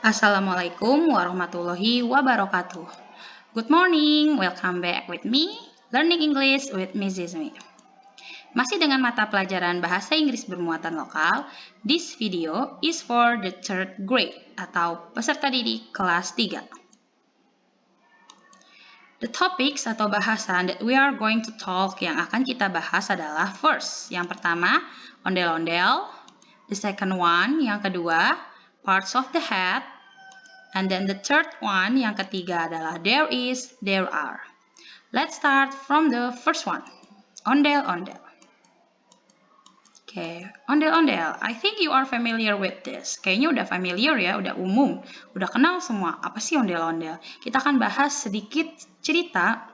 Assalamualaikum warahmatullahi wabarakatuh. Good morning, welcome back with me, Learning English with Mrs. Mi. Masih dengan mata pelajaran bahasa Inggris bermuatan lokal, this video is for the third grade atau peserta didik kelas 3. The topics atau bahasan that we are going to talk yang akan kita bahas adalah first, yang pertama, ondel-ondel, the second one, yang kedua, parts of the head, and then the third one, yang ketiga adalah there is, there are. Let's start from the first one. Ondel-ondel. Okay, ondel-ondel. I think you are familiar with this. Kayaknya udah familiar ya, udah umum. Udah kenal semua. Apa sih ondel-ondel? Kita akan bahas sedikit cerita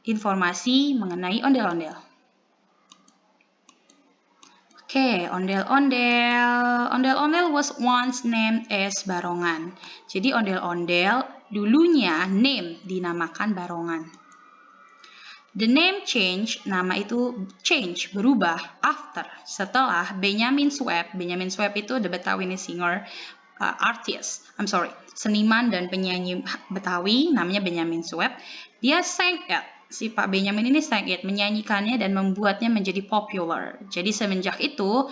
informasi mengenai ondel-ondel. Oke, ondel-ondel. Ondel-ondel was once named as barongan. Jadi ondel-ondel dulunya dinamakan barongan. The name change, nama itu change, berubah after, setelah Benyamin Sueb. Benyamin Sueb itu the Betawi singer, seniman dan penyanyi Betawi, namanya Benyamin Sueb. Dia sang it. Si Pak Benyamin ini sang it, menyanyikannya dan membuatnya menjadi popular. Jadi semenjak itu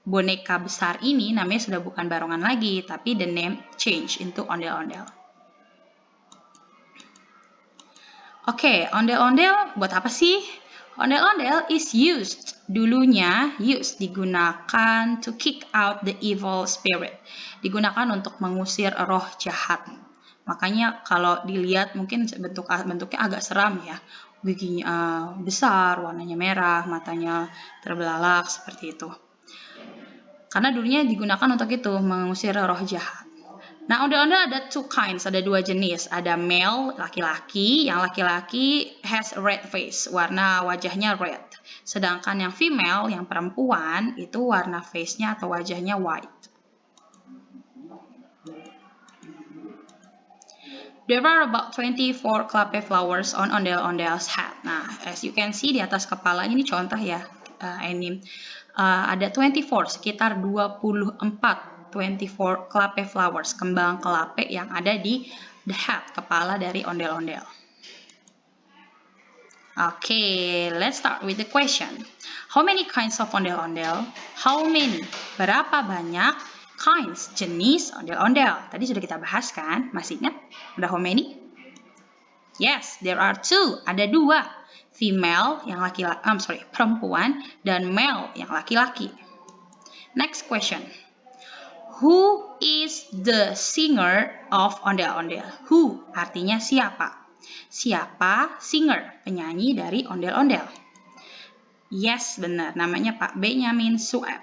boneka besar ini namanya sudah bukan barongan lagi, tapi the name change into ondel-ondel. Oke, ondel-ondel buat apa sih? Ondel-ondel is used, dulunya digunakan to kick out the evil spirit. Digunakan untuk mengusir roh jahat. Makanya kalau dilihat mungkin bentuknya agak seram ya. Giginya besar, warnanya merah, matanya terbelalak seperti itu. Karena dulunya digunakan untuk itu, mengusir roh jahat. Nah, ondel-ondel ada two kinds, ada dua jenis. Ada male, laki-laki. Yang laki-laki has red face, warna wajahnya red. Sedangkan yang female, yang perempuan, itu warna face-nya atau wajahnya white. There are about 24 clapper flowers on ondel-ondel's head. Nah, as you can see di atas kepala ini contoh ya. Ada 24, sekitar 24 clapper flowers, kembang kelape yang ada di the head, kepala dari ondel-ondel. Okay, let's start with the question. How many kinds of ondel-ondel? How many? Berapa banyak kinds, jenis ondel-ondel? Tadi sudah kita bahas kan? Masih ingat? Udah how many? Yes, there are two. Ada dua. Female yang perempuan, dan male yang laki-laki. Next question. Who is the singer of ondel-ondel? Who artinya siapa? Siapa singer, penyanyi dari ondel-ondel? Yes, benar. Namanya Pak Benyamin Sueb.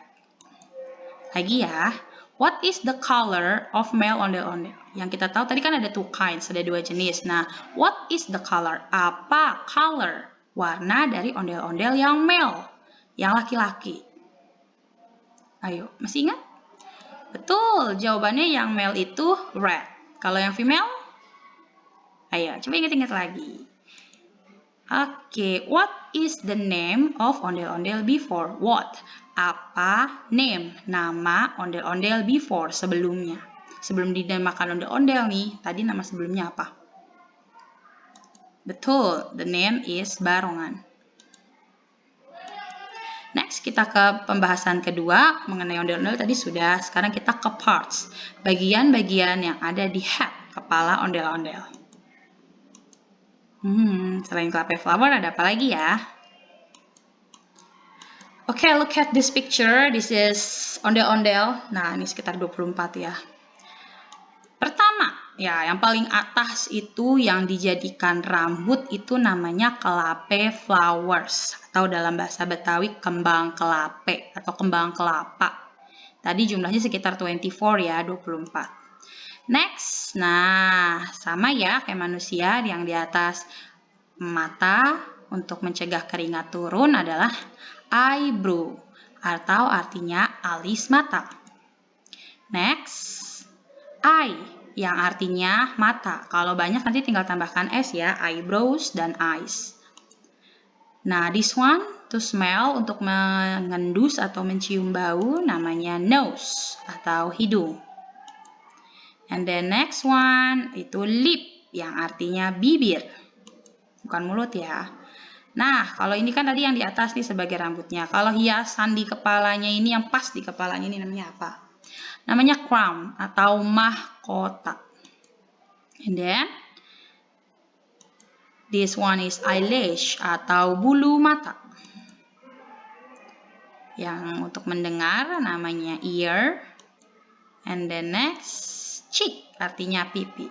Lagi ya. What is the color of male ondel-ondel? Yang kita tahu tadi kan ada two kinds, ada dua jenis. Nah, what is the color? Apa color? Warna dari ondel-ondel yang male, yang laki-laki. Ayo, masih ingat? Betul, jawabannya yang male itu red. Kalau yang female? Ayo, coba ingat-ingat lagi. Oke, what is the name of ondel-ondel before? What? Apa name, nama ondel-ondel before, sebelumnya? Sebelum dinamakan ondel-ondel nih, tadi nama sebelumnya apa? Betul, the name is barongan. Next, kita ke pembahasan kedua mengenai ondel-ondel tadi sudah. Sekarang kita ke parts, bagian-bagian yang ada di head, kepala ondel-ondel. Selain clapper flower ada apa lagi ya? Okay, look at this picture. This is ondel-ondel. Nah, ini sekitar 24 ya. Pertama, ya yang paling atas itu yang dijadikan rambut itu namanya kelape flowers. Atau dalam bahasa Betawi kembang kelape atau kembang kelapa. Tadi jumlahnya sekitar 24 ya, 24. Next, nah sama ya kayak manusia yang di atas mata untuk mencegah keringat turun adalah eyebrow atau artinya alis mata. Next, eye yang artinya mata. Kalau banyak nanti tinggal tambahkan s ya, eyebrows dan eyes. Nah, this one To smell, untuk mengendus atau mencium bau, namanya nose atau hidung. And then next one, itu lip, yang artinya bibir. Bukan mulut ya. Nah, kalau ini kan tadi yang di atas nih sebagai rambutnya. Kalau hiasan di kepalanya ini, yang pas di kepalanya ini namanya apa? Namanya crown atau mahkota. And then, this one is eyelash atau bulu mata. Yang untuk mendengar namanya ear. And then next, cheek artinya pipi.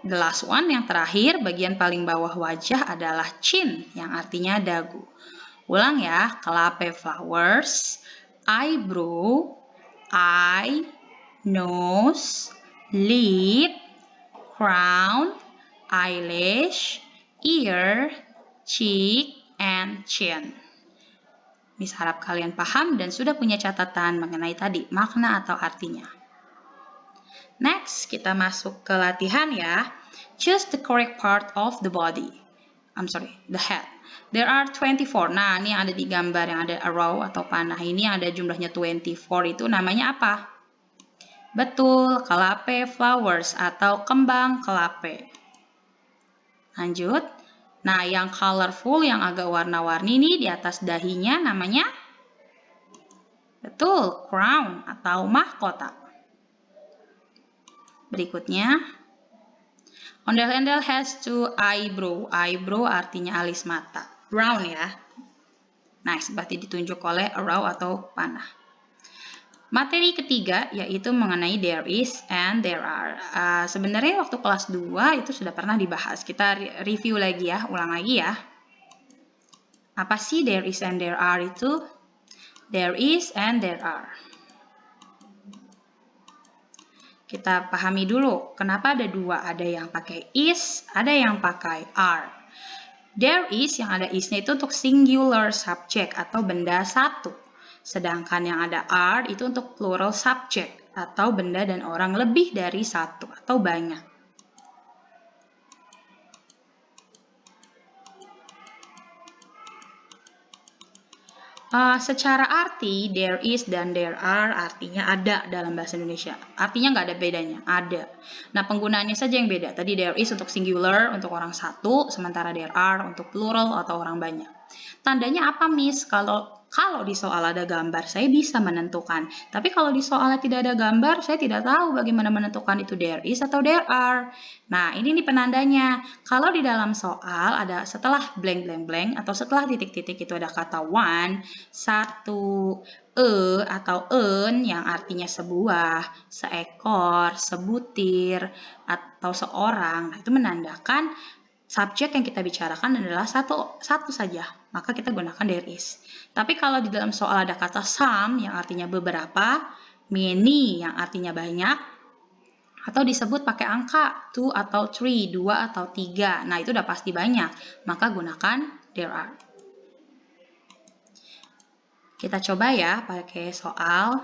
The last one, yang terakhir, bagian paling bawah wajah adalah chin, yang artinya dagu. Ulang ya, kelape flowers, eyebrow, eye, nose, lip, crown, eyelash, ear, cheek, and chin. Miss harap kalian paham dan sudah punya catatan mengenai tadi makna atau artinya. Next, kita masuk ke latihan ya. Choose the correct part of the body. The head. There are 24. Nah, ini yang ada di gambar yang ada arrow atau panah ini yang ada jumlahnya 24 itu namanya apa? Betul, kelape flowers atau kembang kelape. Lanjut. Nah, yang colorful, yang agak warna-warni ini di atas dahinya namanya? Betul, crown atau mahkota. Berikutnya, ondel-ondel has two eyebrow. Eyebrow artinya alis mata. Brown ya. Nice, berarti ditunjuk oleh arrow atau panah. Materi ketiga yaitu mengenai there is and there are. Sebenarnya waktu kelas 2 itu sudah pernah dibahas. Kita review lagi ya, ulang lagi ya. Apa sih there is and there are itu? There is and there are. Kita pahami dulu, kenapa ada dua? Ada yang pakai is, ada yang pakai are. There is, yang ada is-nya itu untuk singular subject atau benda satu. Sedangkan yang ada are itu untuk plural subject atau benda dan orang lebih dari satu atau banyak. Secara arti, there is dan there are artinya ada dalam bahasa Indonesia. Artinya nggak ada bedanya, ada. Nah, penggunaannya saja yang beda. Tadi there is untuk singular, untuk orang satu, sementara there are untuk plural atau orang banyak. Tandanya apa, Miss? Kalau di soal ada gambar, saya bisa menentukan. Tapi kalau di soalnya tidak ada gambar, saya tidak tahu bagaimana menentukan itu there is atau there are. Nah, ini nih penandanya. Kalau di dalam soal ada setelah blank blank blank atau setelah titik-titik itu ada kata one, satu, atau en yang artinya sebuah, seekor, sebutir, atau seorang. Nah, itu menandakan subjek yang kita bicarakan adalah satu saja, maka kita gunakan there is. Tapi kalau di dalam soal ada kata some yang artinya beberapa, many yang artinya banyak, atau disebut pakai angka 2 atau 3, 2 atau 3. Nah, itu udah pasti banyak, maka gunakan there are. Kita coba ya pakai soal.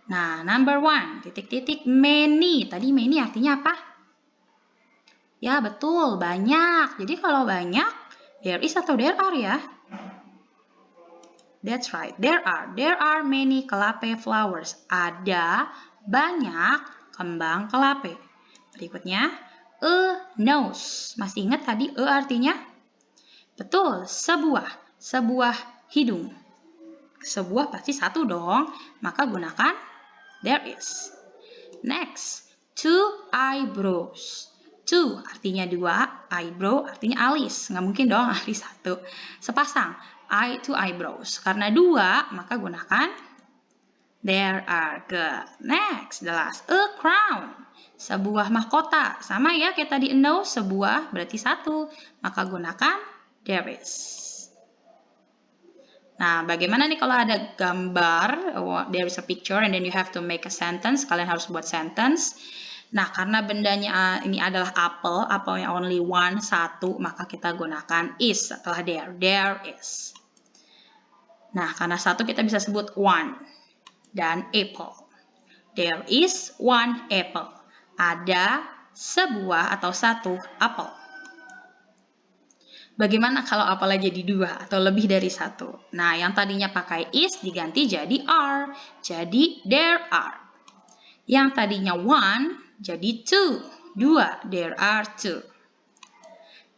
Nah, number 1, titik-titik many. Tadi many artinya apa? Ya, betul, banyak. Jadi kalau banyak, there is atau there are ya? That's right, there are. There are many kelape flowers. Ada banyak kembang kelape. Berikutnya, a nose. Masih ingat tadi artinya? Betul, sebuah. Sebuah hidung. Sebuah pasti satu dong, maka gunakan there is. Next, two eyebrows. Two artinya dua, eyebrow artinya alis. Nggak mungkin dong alis satu. Sepasang, two eyebrows. Karena dua, maka gunakan there are. Good. Next, the last, a crown. Sebuah mahkota. Sama ya kayak tadi a nose, sebuah berarti satu. Maka gunakan there is. Nah, bagaimana nih kalau ada gambar, there is a picture and then you have to make a sentence. Kalian harus buat sentence. Nah, karena bendanya ini adalah apelnya only one, satu, maka kita gunakan is setelah there is. Nah, karena satu kita bisa sebut one dan apple. There is one apple. Ada sebuah atau satu apel. Bagaimana kalau apel jadi 2 atau lebih dari 1? Nah, yang tadinya pakai is diganti jadi are. Jadi, there are. Yang tadinya 1 jadi 2. 2, there are 2.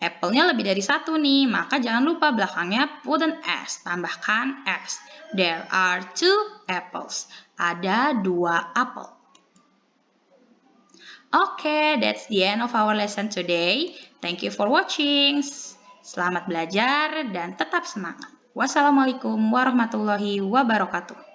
Apple-nya lebih dari 1 nih, maka jangan lupa belakangnya put an S. Tambahkan S. There are 2 apples. Ada 2 apel. Okay, that's the end of our lesson today. Thank you for watching. Selamat belajar dan tetap semangat. Wassalamualaikum warahmatullahi wabarakatuh.